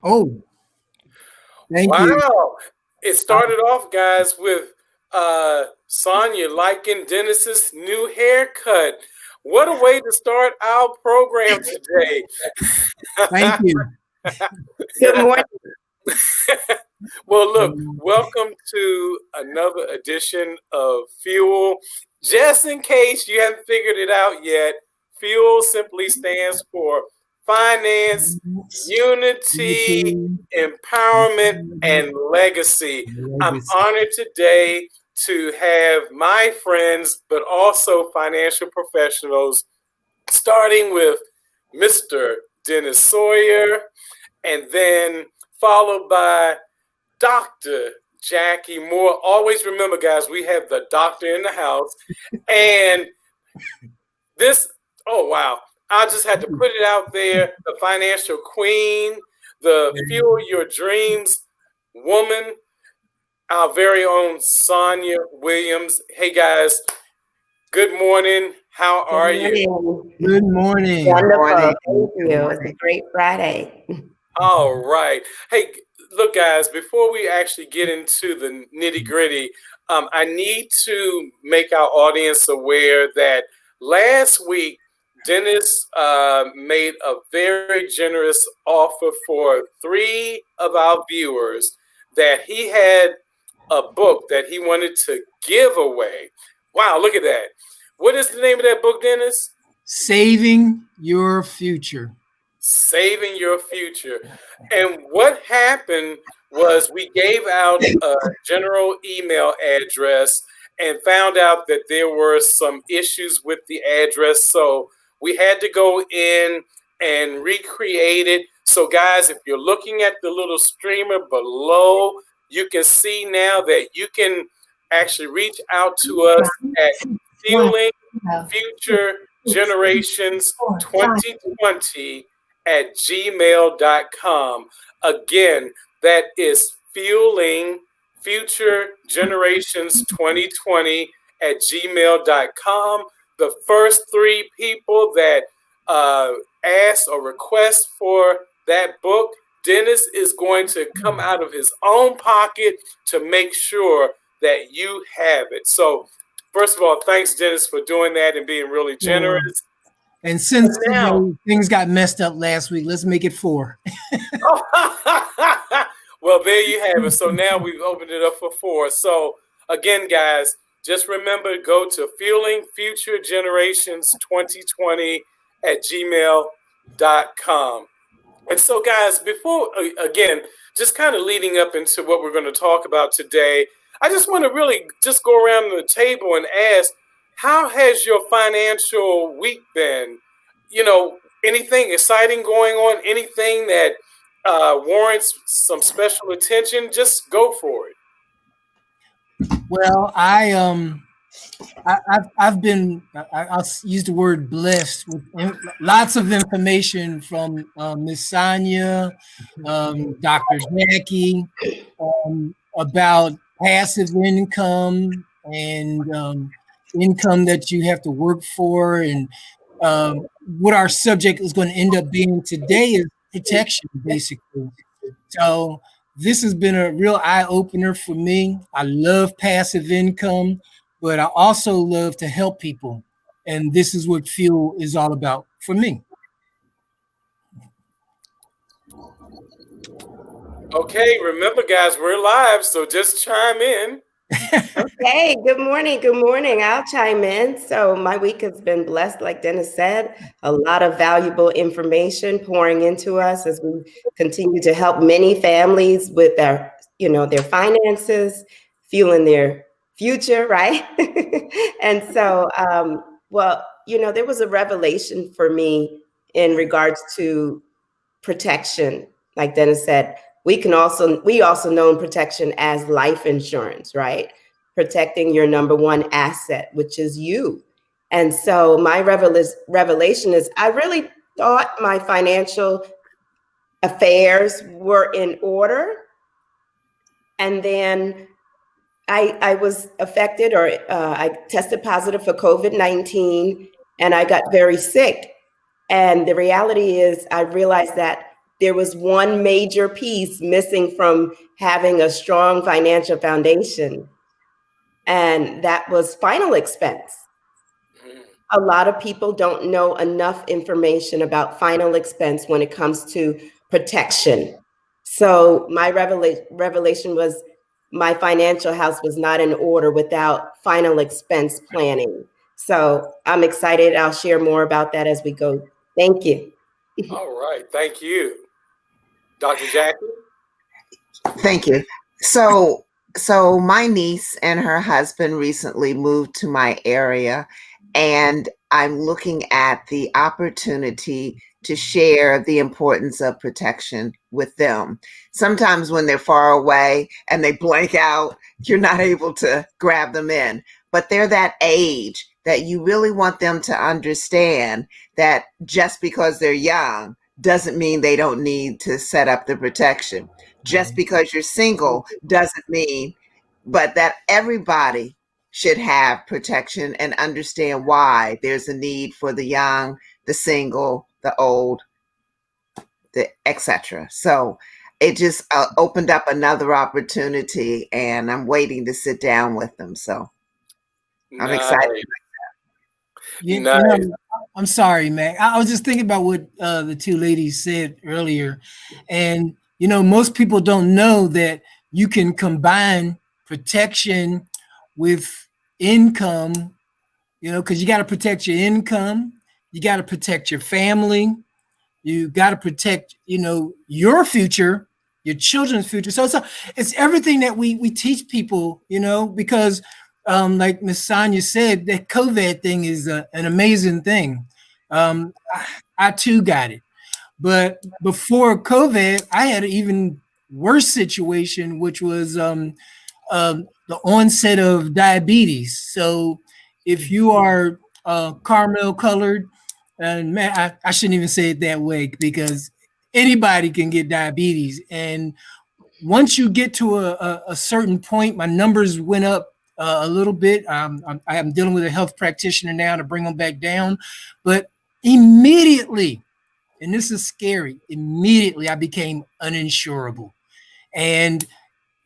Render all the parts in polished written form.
Oh, thank you. Wow. It started off, guys, with Sonia liking Dennis's new haircut. What a way to start our program today. Thank you. Good morning. Well, look, welcome to another edition of Fuel. Just in case you haven't figured it out yet, Fuel simply stands for finance, unity, empowerment, and legacy. I'm honored today to have my friends, but also financial professionals, starting with Mr. Dennis Sawyer, and then followed by Dr. Jackie Moore. Always remember, guys, we have the doctor in the house. And this, oh, wow. I just had to put it out there. The financial queen, the fuel your dreams woman, our very own Sonia Williams. Hey, guys, good morning. How Good are you? morning. Good morning. Wonderful. Thank you. It's a great Friday. All right. Hey, look, guys, before we actually get into the nitty gritty, I need to make our audience aware that last week, Dennis made a very generous offer for three of our viewers that he had a book that he wanted to give away. Wow, look at that. What is the name of that book, Dennis? Saving your future. Saving your future. And what happened was we gave out a general email address and found out that there were some issues with the address. So we had to go in and recreate it. So, guys, if you're looking at the little streamer below, you can see now that you can actually reach out to us at Fueling Future Generations 2020 at gmail.com. Again, that is Fueling Future Generations 2020 at gmail.com. The first three people that ask or request for that book, Dennis is going to come out of his own pocket to make sure that you have it. So, first of all, thanks, Dennis, for doing that and being really generous. And since Now, things got messed up last week, let's make it 4. well, there you have it. So now we've opened it up for 4. So again, guys, just remember, go to Fueling Future Generations 2020 at gmail.com. And so, guys, before, again, just kind of leading up into what we're going to talk about today, I just want to really just go around the table and ask, how has your financial week been? You know, anything exciting going on? Anything that warrants some special attention? Just go for it. Well, I've been I'll use the word blessed with lots of information from Miss Sonia, Dr. Jackie, about passive income and income that you have to work for, and what our subject is going to end up being today is protection, basically. So this has been a real eye-opener for me. I love passive income, but I also love to help people. And this is what Fuel is all about for me. Okay, remember, guys, we're live, so just chime in. Okay, good morning. Good morning. I'll chime in. So my week has been blessed, like Dennis said, a lot of valuable information pouring into us as we continue to help many families with their, their finances, fueling their future, right? And so, there was a revelation for me in regards to protection. Like Dennis said, we also know protection as life insurance, right? Protecting your number one asset, which is you. And so my revelation is I really thought my financial affairs were in order. And then I was affected, or I tested positive for COVID-19, and I got very sick. And the reality is I realized that there was one major piece missing from having a strong financial foundation, and that was final expense. A lot of people don't know enough information about final expense when it comes to protection. So my revelation was my financial house was not in order without final expense planning. So I'm excited. I'll share more about that as we go. Thank you. All right. Thank you. Dr. Jackie? Thank you. So my niece and her husband recently moved to my area, and I'm looking at the opportunity to share the importance of protection with them. Sometimes when they're far away and they blank out, you're not able to grab them in. But they're that age that you really want them to understand that just because they're young doesn't mean they don't need to set up the protection. Just because you're single doesn't mean, but that everybody should have protection and understand why there's a need for the young, the single, the old, the etc. So it just opened up another opportunity, and I'm waiting to sit down with them. So I'm excited. You Nice. know, I'm sorry, Mac. I was just thinking about what the two ladies said earlier. And, most people don't know that you can combine protection with income, because you got to protect your income, you got to protect your family, you got to protect, your future, your children's future. So it's everything that we teach people, because like Miss Sonia said, that COVID thing is an amazing thing. I too got it. But before COVID, I had an even worse situation, which was the onset of diabetes. So if you are caramel colored, and man, I shouldn't even say it that way, because anybody can get diabetes. And once you get to a certain point, my numbers went up a little bit. I'm dealing with a health practitioner now to bring them back down. But immediately, and this is scary, immediately I became uninsurable. And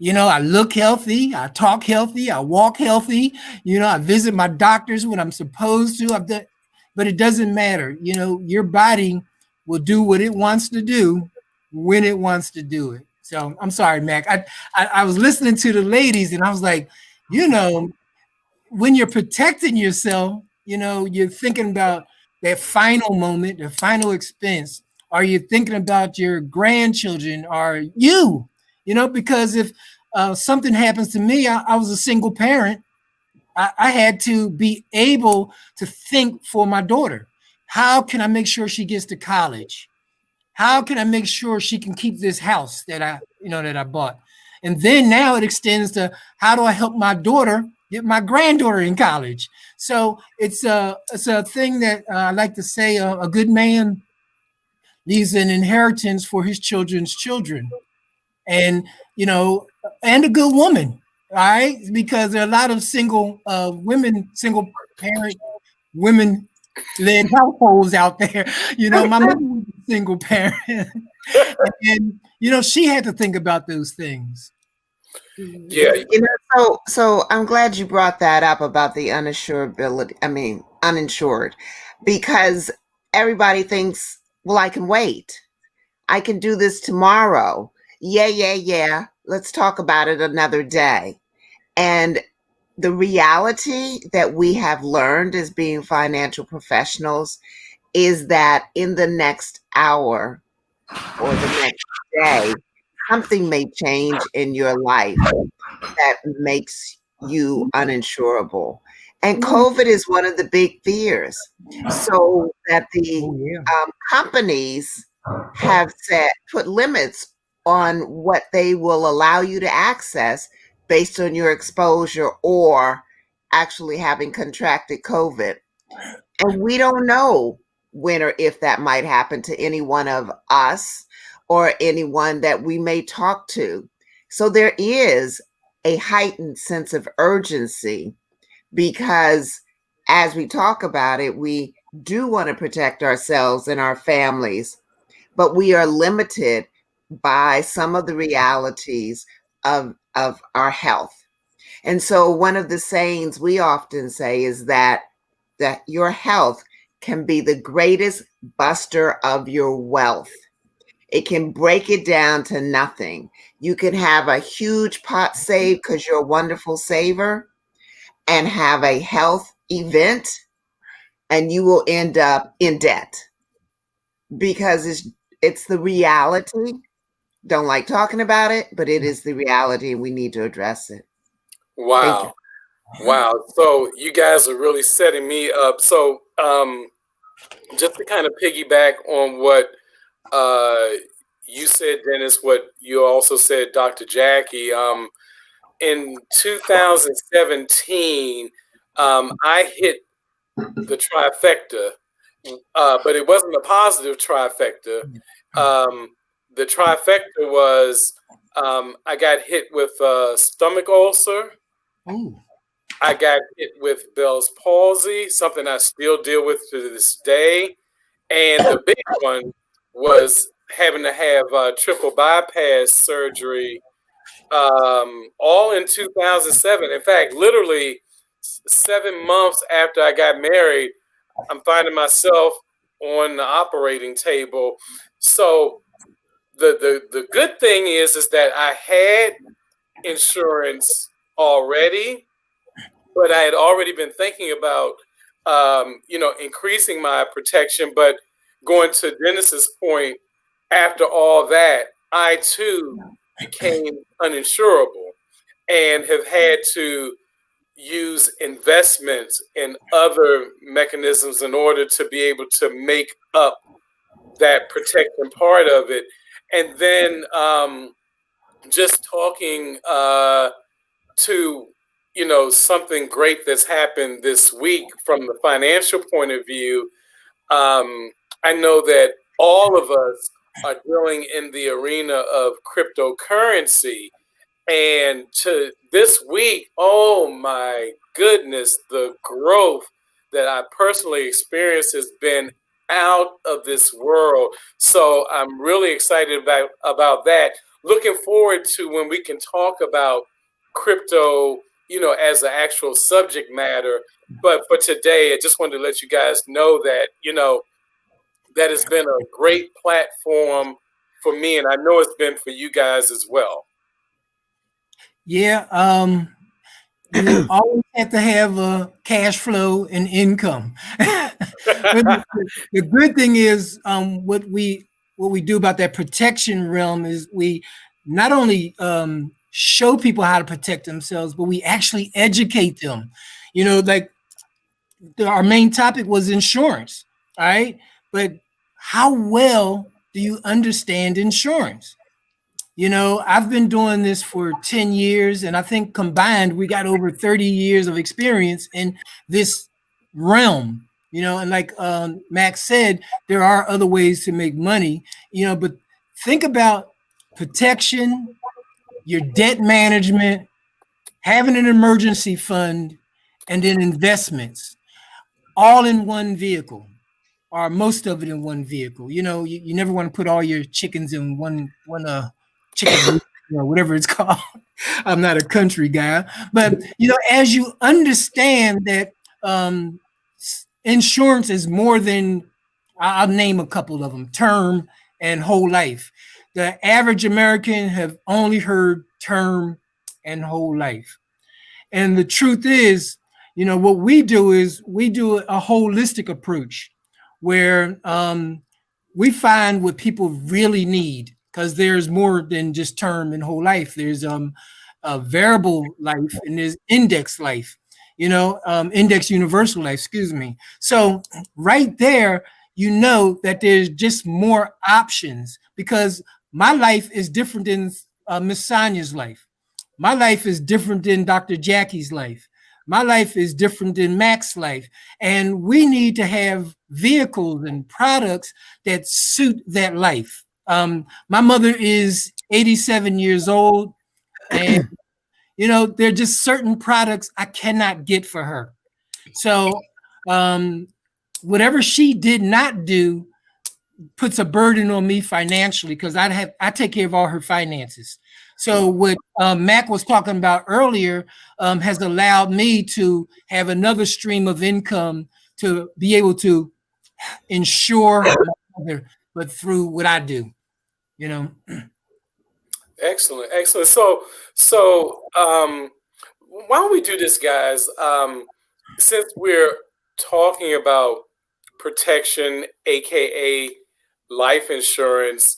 I look healthy, I talk healthy, I walk healthy, I visit my doctors when I'm supposed to. But it doesn't matter. Your body will do what it wants to do when it wants to do it. So I'm sorry, Mac. I was listening to the ladies and I was like, when you're protecting yourself, you're thinking about that final moment, the final expense. Are you thinking about your grandchildren? Are you, because if something happens to me, I was a single parent. I had to be able to think for my daughter. How can I make sure she gets to college? How can I make sure she can keep this house that I bought? And then now it extends to how do I help my daughter get my granddaughter in college? So it's a thing that I like to say, a good man leaves an inheritance for his children's children. And, and a good woman, all right? Because there are a lot of single women, single parent women led households out there. My mother was a single parent. And, she had to think about those things. Yeah. So I'm glad you brought that up about the uninsured, because everybody thinks, well, I can wait. I can do this tomorrow. Yeah. Let's talk about it another day. And the reality that we have learned as being financial professionals is that in the next hour or the next day, something may change in your life that makes you uninsurable. And COVID is one of the big fears. So that the companies have put limits on what they will allow you to access based on your exposure or actually having contracted COVID. And we don't know when or if that might happen to any one of us or anyone that we may talk to. So there is a heightened sense of urgency, because as we talk about it, we do want to protect ourselves and our families, but we are limited by some of the realities of our health. And so one of the sayings we often say is that your health can be the greatest buster of your wealth. It can break it down to nothing. You can have a huge pot saved because you're a wonderful saver and have a health event, and you will end up in debt because it's the reality. Don't like talking about it, but it is the reality and we need to address it. Thank you. Wow. So you guys are really setting me up. So just to kind of piggyback on what you said, Dennis, what you also said, Dr. Jackie, in 2017, I hit the trifecta, but it wasn't a positive trifecta. The trifecta was I got hit with a stomach ulcer. Ooh. I got hit with Bell's palsy, something I still deal with to this day. And the big one was having to have triple bypass surgery all in 2007. In fact, literally 7 months after I got married, I'm finding myself on the operating table. So the good thing is that I had insurance already, but I had already been thinking about increasing my protection. But going to Dennis's point, after all that, I too became uninsurable and have had to use investments and other mechanisms in order to be able to make up that protection part of it. And then just talking to something great that's happened this week from the financial point of view. I know that all of us are dealing in the arena of cryptocurrency. And to this week, oh my goodness, the growth that I personally experienced has been out of this world. So I'm really excited about that. Looking forward to when we can talk about crypto, as an actual subject matter. But for today, I just wanted to let you guys know that, that has been a great platform for me. And I know it's been for you guys as well. Yeah, you always have to have a cash flow and income. But the good thing is, what we do about that protection realm is we not only show people how to protect themselves, but we actually educate them. Like our main topic was insurance, all right? But how well do you understand insurance? I've been doing this for 10 years, and I think combined, we got over 30 years of experience in this realm, and like Max said, there are other ways to make money, but think about protection, your debt management, having an emergency fund, and then investments, all in one vehicle, or most of it in one vehicle. You never want to put all your chickens in one chicken, whatever it's called. I'm not a country guy, but as you understand that insurance is more than, I'll name a couple of them: term and whole life. The average American have only heard term and whole life. And the truth is, what we do is we do a holistic approach where we find what people really need, because there's more than just term and whole life. There's a variable life and there's index life, index universal life, excuse me. So right there, that there's just more options, because my life is different than Miss Sonia's life. My life is different than Dr. Jackie's life. My life is different than Max's life. And we need to have vehicles and products that suit that life. My mother is 87 years old, and, there are just certain products I cannot get for her. So whatever she did not do, puts a burden on me financially because I take care of all her finances. So what Mac was talking about earlier has allowed me to have another stream of income to be able to insure my mother, but through what I do, you know. Excellent, excellent. Why don't we do this, guys? Since we're talking about protection, aka life insurance,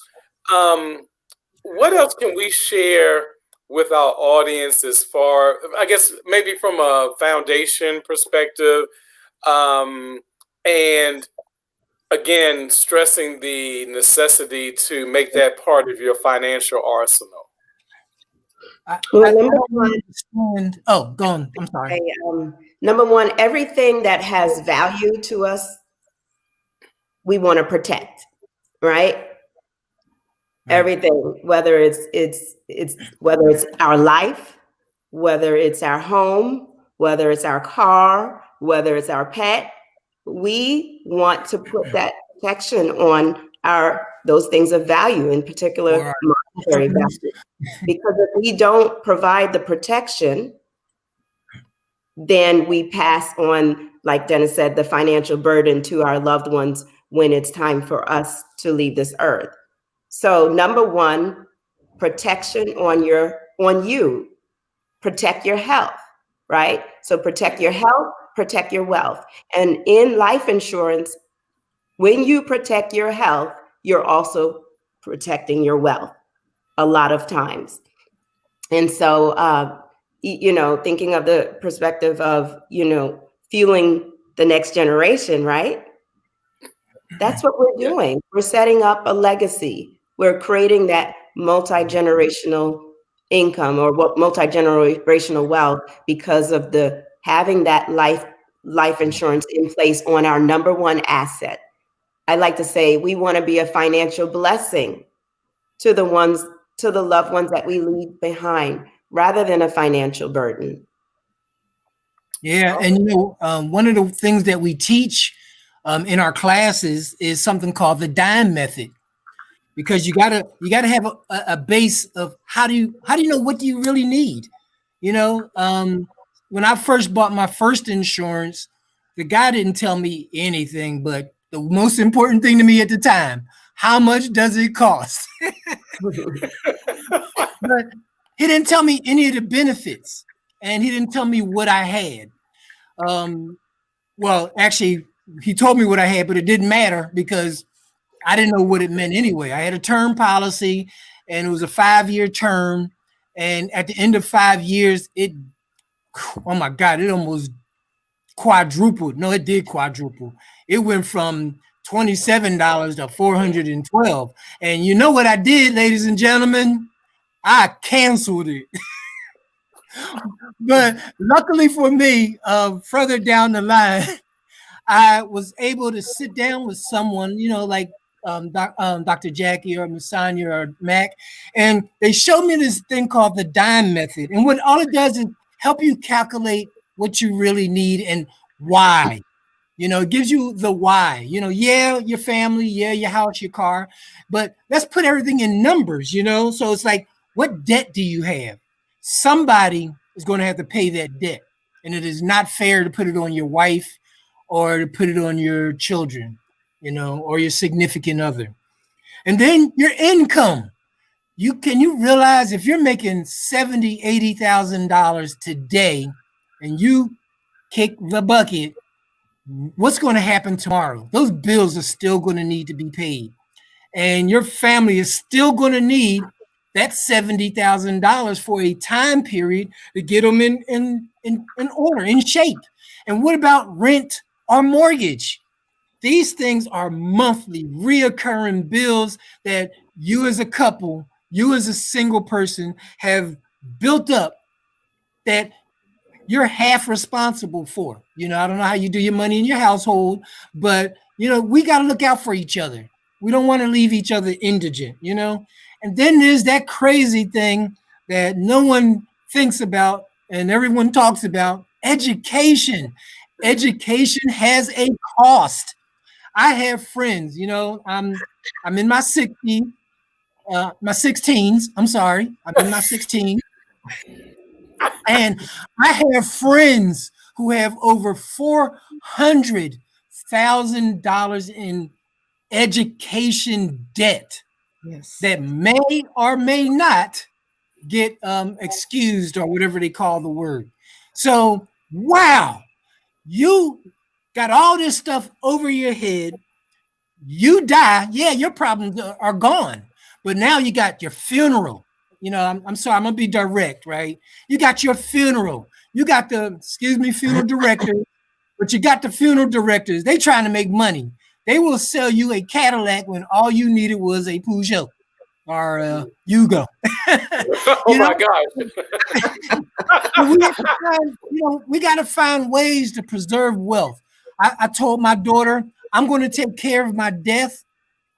what else can we share with our audience as far, I guess, maybe from a foundation perspective, and again, stressing the necessity to make that part of your financial arsenal. Number one, oh, go on. I'm sorry. Number one, everything that has value to us, we want to protect, right? Everything, whether it's our life, whether it's our home, whether it's our car, whether it's our pet, we want to put that protection on those things of value, in particular monetary value. Because if we don't provide the protection, then we pass on, like Dennis said, the financial burden to our loved ones when it's time for us to leave this earth. So number one, protection on you. Protect your health, right? So protect your health, protect your wealth. And in life insurance, when you protect your health, you're also protecting your wealth a lot of times. And so, thinking of the perspective of, fueling the next generation, right? That's what we're doing. We're setting up a legacy. We're creating that multi-generational income or multi-generational wealth because of having that life insurance in place on our number one asset. I like to say we want to be a financial blessing to the loved ones that we leave behind, rather than a financial burden. Yeah, and one of the things that we teach in our classes is something called the dime method, because you gotta have a base of how do you know what do you really need. When I first bought my first insurance, the guy didn't tell me anything, but the most important thing to me at the time: how much does it cost? But he didn't tell me any of the benefits, and he didn't tell me what I had. Well, actually, he told me what I had, but it didn't matter because I didn't know what it meant anyway. I had a term policy, and it was a 5-year term. And at the end of 5 years, oh my God, it almost quadrupled. No, it did quadruple. It went from $27 to $412. And you know what I did, ladies and gentlemen? I canceled it. But luckily for me, further down the line, I was able to sit down with someone, like Dr. Jackie or Miss Sonia or Mac, and they showed me this thing called the dime method. And what all it does is help you calculate what you really need and why. It gives you the why. Your family, your house, your car, but let's put everything in numbers. So it's like, what debt do you have? Somebody is going to have to pay that debt, and it is not fair to put it on your wife or to put it on your children, or your significant other. And then your income. Can you realize if you're making $70,000, $80,000 today and you kick the bucket, what's going to happen tomorrow? Those bills are still going to need to be paid. And your family is still going to need that $70,000 for a time period to get them in order, in shape. And what about rent or mortgage? These things are monthly, reoccurring bills that you as a couple, you as a single person have built up that you're half responsible for. I don't know how you do your money in your household, but, we got to look out for each other. We don't want to leave each other indigent, And then there's that crazy thing that no one thinks about and everyone talks about: education. Education has a cost. I have friends, you know, I'm in my 60s, my 16s. I'm sorry. I'm in my 16s. And I have friends who have over $400,000 in education debt that may or may not get excused or whatever they call the word. So, wow, you got all this stuff over your head. You die, yeah, your problems are gone. But now you got your funeral. You know, I'm sorry, I'm gonna be direct, right? You got your funeral. You got the, excuse me, funeral director, but you got the funeral directors. They trying to make money. They will sell you a Cadillac when all you needed was a Peugeot or Yugo. Oh my gosh. We got to find ways to preserve wealth. I told my daughter, I'm going to take care of my death.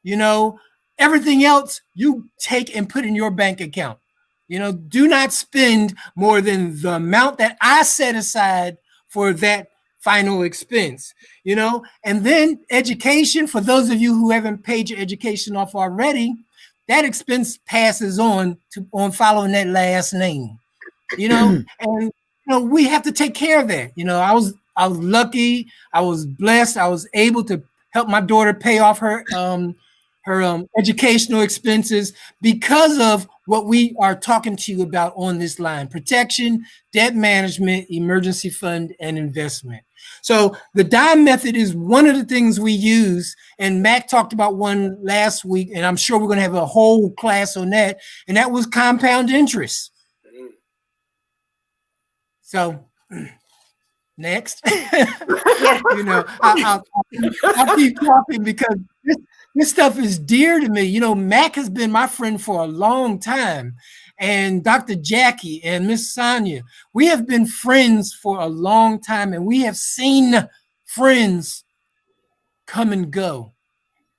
You know, everything else you take and put in your bank account. You know, do not spend more than the amount that I set aside for that final expense, you know. And then education, for those of you who haven't paid your education off already, that expense passes on following that last name, you know. And you know, we have to take care of that. You know, I was lucky, I was blessed, I was able to help my daughter pay off her educational expenses because of what we are talking to you about on this line: protection, debt management, emergency fund, and investment. So the DIME method is one of the things we use, and Mac talked about one last week, and I'm sure we're going to have a whole class on that, and that was compound interest. So next, you know, I'll keep talking because this stuff is dear to me. You know, Mac has been my friend for a long time, and Dr. Jackie and Miss Sonia, we have been friends for a long time, and we have seen friends come and go.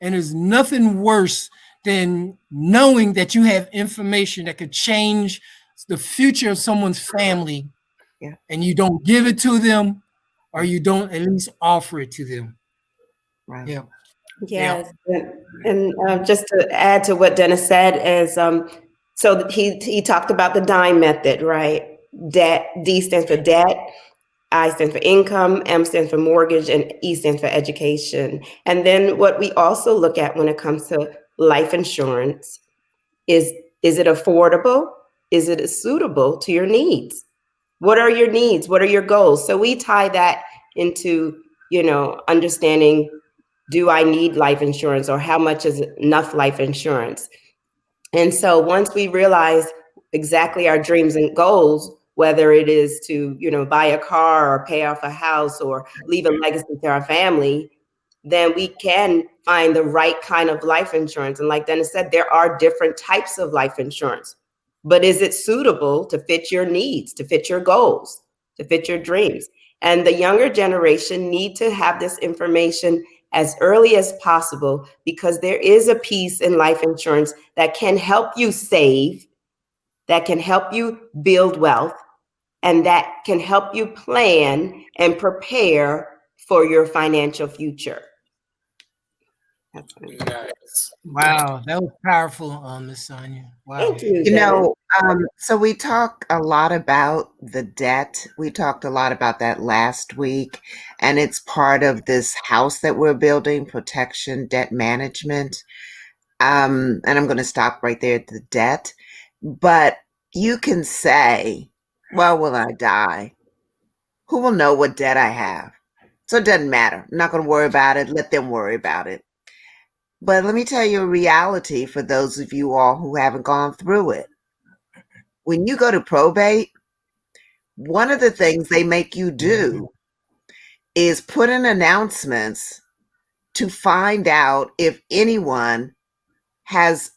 And there's nothing worse than knowing that you have information that could change the future of someone's family, and you don't give it to them, or you don't at least offer it to them. Right. Yeah. Yes, and just to add to what Dennis said is, so he talked about the DIME method, right? Debt, D stands for debt, I stands for income, M stands for mortgage, and E stands for education. And then what we also look at when it comes to life insurance is it affordable? Is it suitable to your needs? What are your needs? What are your goals? So we tie that into, you know, understanding, do I need life insurance, or how much is enough life insurance? And so once we realize exactly our dreams and goals, whether it is to, you know, buy a car or pay off a house or leave a legacy to our family, then we can find the right kind of life insurance. And like Dennis said, there are different types of life insurance, but is it suitable to fit your needs, to fit your goals, to fit your dreams? And the younger generation need to have this information as early as possible, because there is a piece in life insurance that can help you save, that can help you build wealth, and that can help you plan and prepare for your financial future. Nice. Wow, that was powerful, Miss Sonia. Wow. Thank you. You know, so we talk a lot about the debt. We talked a lot about that last week, and it's part of this house that we're building, protection, debt management. And I'm going to stop right there at the debt. But you can say, well, will I die? Who will know what debt I have? So it doesn't matter. I'm not going to worry about it. Let them worry about it. But let me tell you a reality for those of you all who haven't gone through it. When you go to probate, one of the things they make you do is put in announcements to find out if anyone has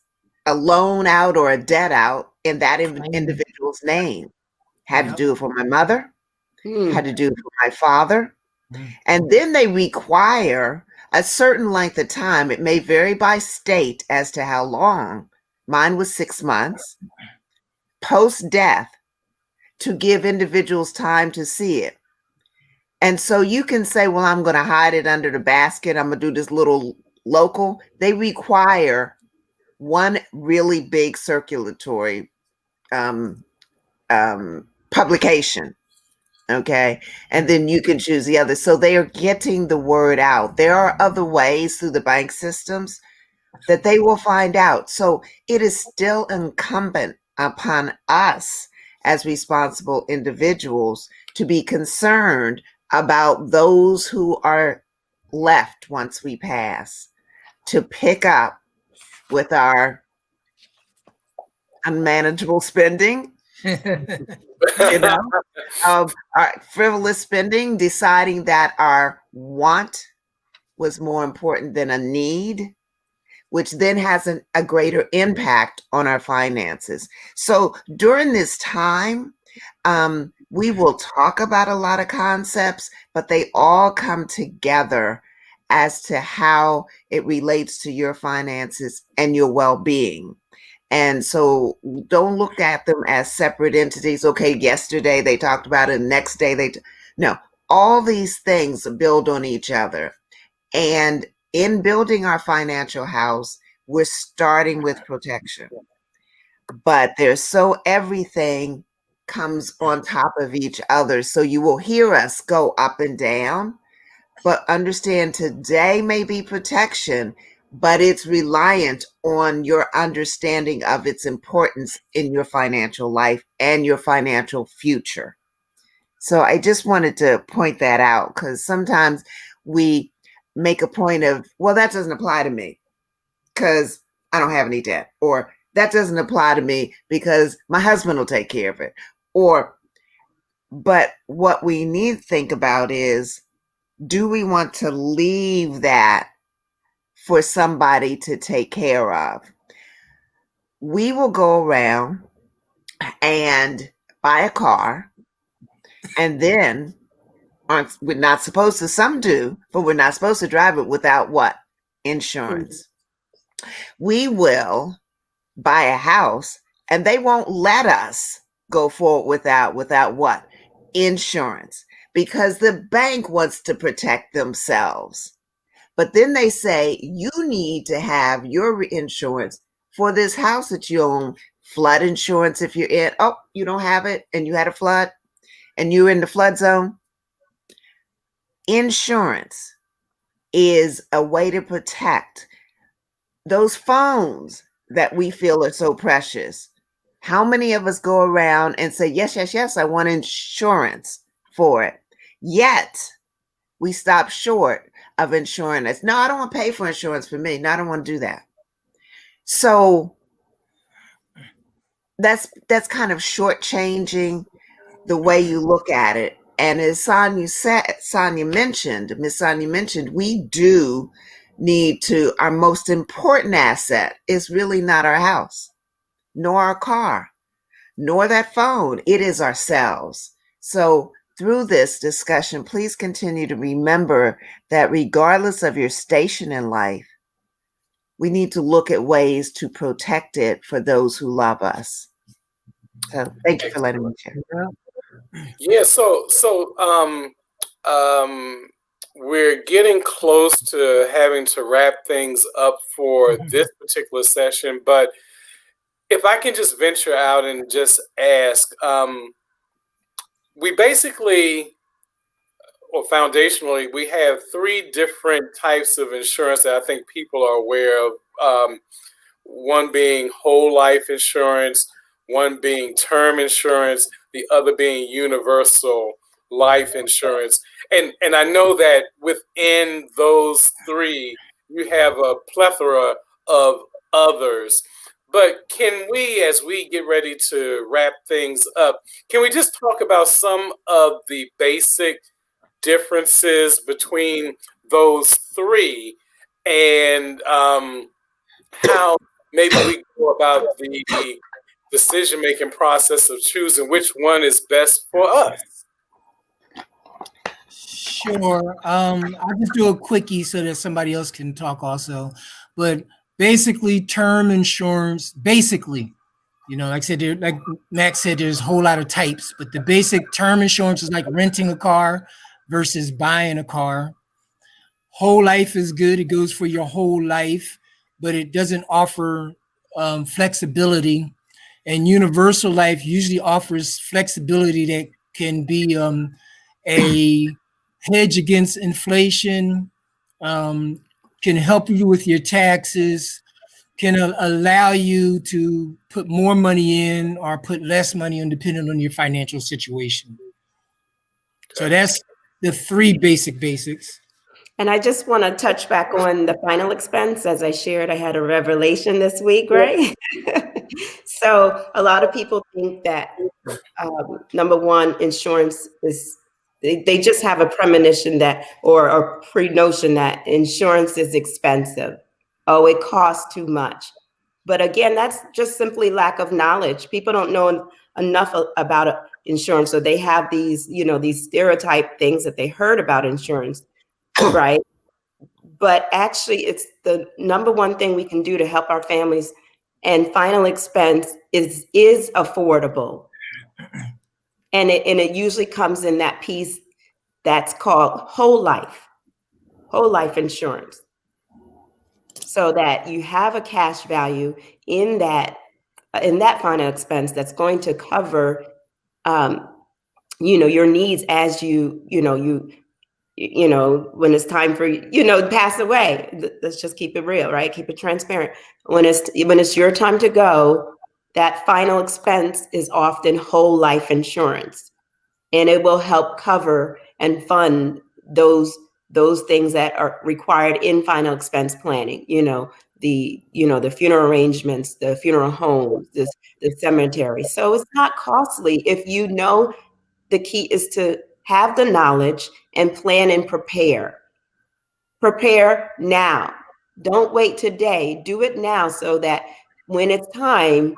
a loan out or a debt out in that individual's name. Had to do it for my mother, had to do it for my father. And then they require a certain length of time. It may vary by state as to how long. Mine was 6 months post-death to give individuals time to see it. And so you can say, well, I'm going to hide it under the basket. I'm going to do this little local. They require one really big circulatory publication. Okay. And then you can choose the other. So they are getting the word out. There are other ways through the bank systems that they will find out. So it is still incumbent upon us as responsible individuals to be concerned about those who are left once we pass, to pick up with our unmanageable spending, you know, our frivolous spending, deciding that our want was more important than a need, which then has a greater impact on our finances. So during this time, we will talk about a lot of concepts, but they all come together as to how it relates to your finances and your well-being. And so don't look at them as separate entities. Okay, yesterday they talked about it, next day no, all these things build on each other. And in building our financial house, we're starting with protection. But everything comes on top of each other. So you will hear us go up and down, but understand today may be protection, but it's reliant on your understanding of its importance in your financial life and your financial future. So I just wanted to point that out, because sometimes we make a point of, well, that doesn't apply to me because I don't have any debt, or that doesn't apply to me because my husband will take care of it. But what we need to think about is, do we want to leave that for somebody to take care of? We will go around and buy a car, and then we're not supposed to, some do, but we're not supposed to drive it without what? Insurance. We will buy a house, and they won't let us go forward without what? Insurance, because the bank wants to protect themselves. But then they say, you need to have your insurance for this house that you own. Flood insurance if you're in, oh, you don't have it, and you had a flood, and you're in the flood zone. Insurance is a way to protect those phones that we feel are so precious. How many of us go around and say, yes, yes, yes, I want insurance for it? Yet we stop short of insuring us. No, I don't want to pay for insurance for me. No, I don't want to do that. So that's kind of shortchanging the way you look at it. And as Miss Sonia mentioned, we do need to, our most important asset is really not our house, nor our car, nor that phone. It is ourselves. So through this discussion, please continue to remember that regardless of your station in life, we need to look at ways to protect it for those who love us. So thank you for letting me share. Yeah, so we're getting close to having to wrap things up for this particular session, but if I can just venture out and just ask, we basically, or foundationally, we have three different types of insurance that I think people are aware of. One being whole life insurance, one being term insurance, the other being universal life insurance. And I know that within those three, you have a plethora of others. But can we, as we get ready to wrap things up, can we just talk about some of the basic differences between those three, and how maybe we go about the decision-making process of choosing which one is best for us? Sure. I'll just do a quickie so that somebody else can talk also. But basically, term insurance, basically, like I said, like Max said, there's a whole lot of types, but the basic term insurance is like renting a car versus buying a car. Whole life is good. It goes for your whole life, but it doesn't offer flexibility. And universal life usually offers flexibility that can be a hedge against inflation, can help you with your taxes, can allow you to put more money in or put less money in depending on your financial situation. So that's the three basics. And I just want to touch back on the final expense. As I shared, I had a revelation this week, right? So a lot of people think that number one, insurance is, they just have a premonition that, or a pre-notion that insurance is expensive. Oh, it costs too much. But again, that's just simply lack of knowledge. People don't know enough about insurance. So they have these, these stereotype things that they heard about insurance, right? But actually, it's the number one thing we can do to help our families. And final expense is affordable. And it usually comes in that piece that's called whole life insurance. So that you have a cash value in that final expense that's going to cover, your needs as you when it's time for pass away. Let's just keep it real, right? Keep it transparent. When it's your time to go, that final expense is often whole life insurance, and it will help cover and fund those things that are required in final expense planning. The funeral arrangements, the funeral homes, the cemetery. So it's not costly if you know. The key is to have the knowledge and plan and prepare. Prepare now. Don't wait today. Do it now so that when it's time,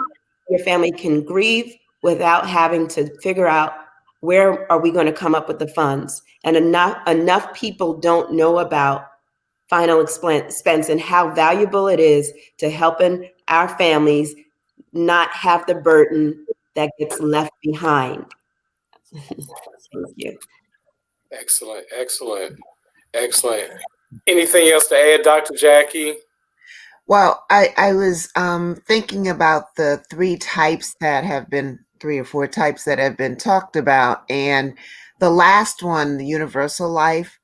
your family can grieve without having to figure out where are we going to come up with the funds. And enough people don't know about final expense and how valuable it is to helping our families not have the burden that gets left behind. Thank you. Excellent. Anything else to add, Dr. Jackie? Well, I was thinking about the three or four types that have been talked about. And the last one, the universal life,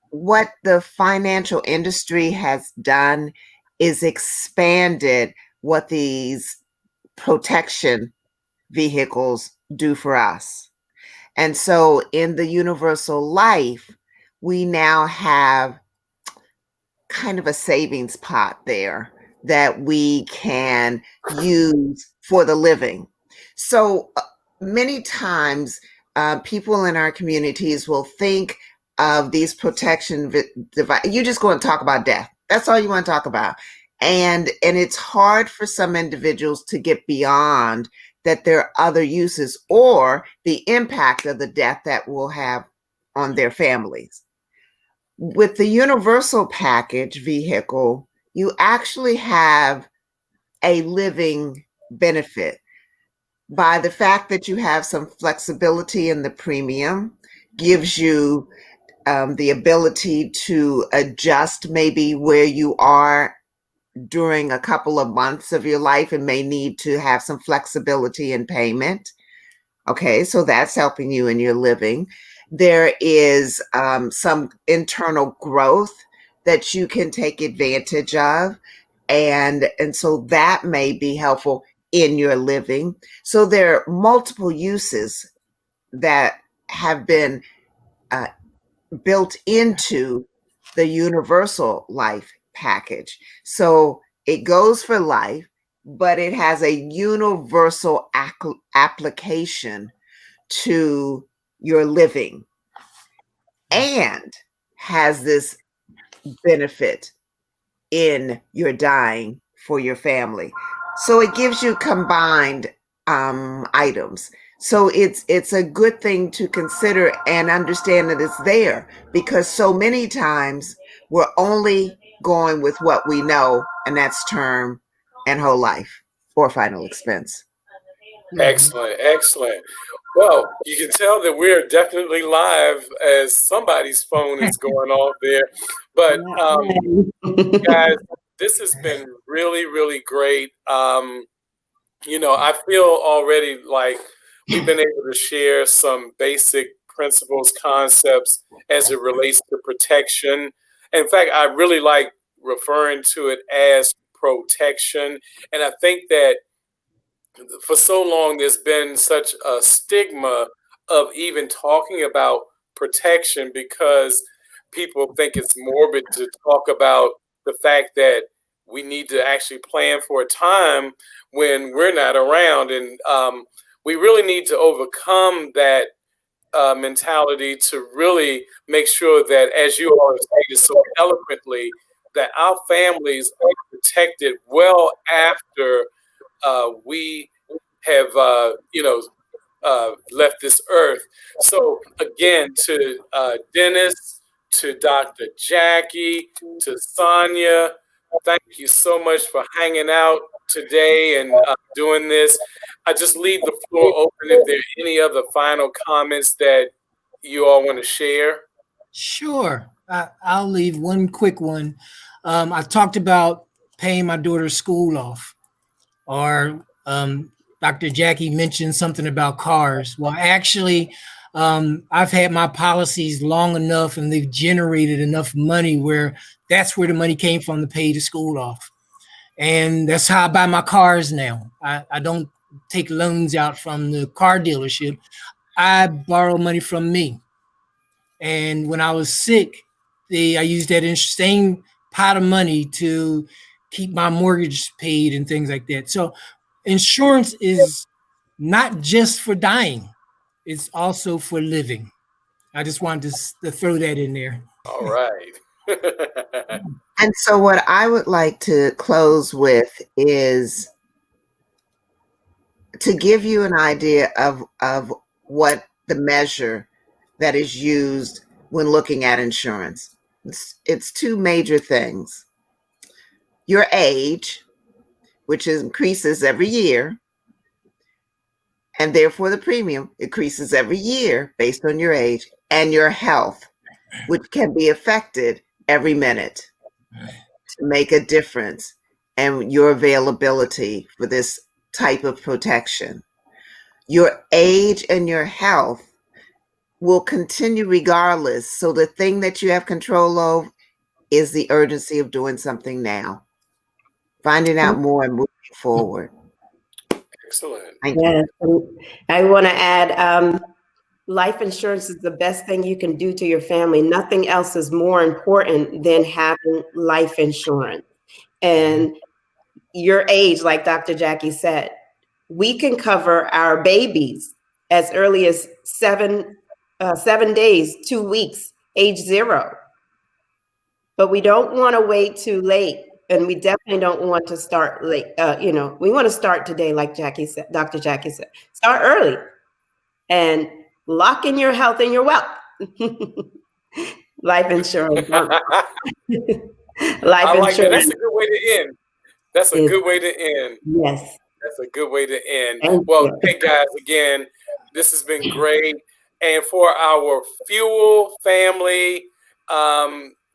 what the financial industry has done is expanded what these protection vehicles do for us. And so in the universal life, we now have kind of a savings pot there that we can use for the living. So many times people in our communities will think of these protection devices. You just go and talk about death. That's all you want to talk about. And it's hard for some individuals to get beyond that there are other uses or the impact of the death that will have on their families. With the universal package vehicle, you actually have a living benefit by the fact that you have some flexibility in the premium, gives you the ability to adjust maybe where you are during a couple of months of your life and may need to have some flexibility in payment. Okay, so that's helping you in your living. There is some internal growth that you can take advantage of. And so that may be helpful in your living. So there are multiple uses that have been built into the universal life package. So it goes for life, but it has a universal application to your living and has this benefit in your dying for your family. So it gives you combined items. So it's a good thing to consider and understand that it's there, because so many times we're only going with what we know, and that's term and whole life or final expense. Excellent, excellent. Well, you can tell that we're definitely live as somebody's phone is going off there. But guys, this has been really, really great. I feel already like we've been able to share some basic principles, concepts as it relates to protection. In fact, I really like referring to it as protection. And I think that for so long there's been such a stigma of even talking about protection because people think it's morbid to talk about the fact that we need to actually plan for a time when we're not around. And we really need to overcome that mentality to really make sure that, as you all have stated so eloquently, that our families are protected well after we have, left this earth. So again, to Dennis, to Dr. Jackie, to Sonia, thank you so much for hanging out today and doing this. I just leave the floor open if there are any other final comments that you all want to share. Sure. I'll leave one quick one. I talked about paying my daughter's school off, or Dr. Jackie mentioned something about cars. Well, actually, I've had my policies long enough and they've generated enough money where that's where the money came from to pay the school off. And that's how I buy my cars now. I don't take loans out from the car dealership. I borrow money from me. And when I was sick, I used that same pot of money to keep my mortgage paid and things like that. So insurance is not just for dying, it's also for living. I just wanted to throw that in there. All right. And so what I would like to close with is to give you an idea of what the measure that is used when looking at insurance. It's two major things. Your age, which increases every year, and therefore the premium increases every year based on your age, and your health, which can be affected every minute to make a difference, and your availability for this type of protection. Your age and your health will continue regardless. So the thing that you have control of is the urgency of doing something now, finding out more and moving forward. Excellent. Yes. I want to add, life insurance is the best thing you can do to your family. Nothing else is more important than having life insurance. And your age, like Dr. Jackie said, we can cover our babies as early as 7 days, 2 weeks, age 0. But we don't want to wait too late. And we definitely don't want to start late. We want to start today, like Jackie said, Dr. Jackie said. Start early and lock in your health and your wealth. Life insurance. I like that. That's a good way to end. That's a good way to end. Yes. That's a good way to end. Well, hey guys, again, this has been great. And for our Fuel family,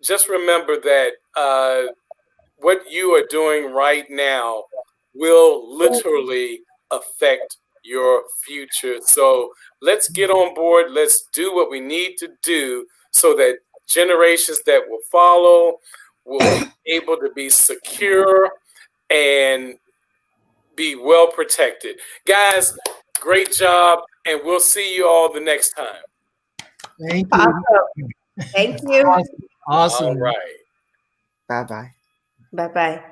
just remember that what you are doing right now will literally affect your future. So let's get on board. Let's do what we need to do so that generations that will follow will be able to be secure and be well protected. Guys, great job, and we'll see you all the next time. Thank you. Awesome. Thank you. Awesome. All right. Bye-bye. Bye-bye.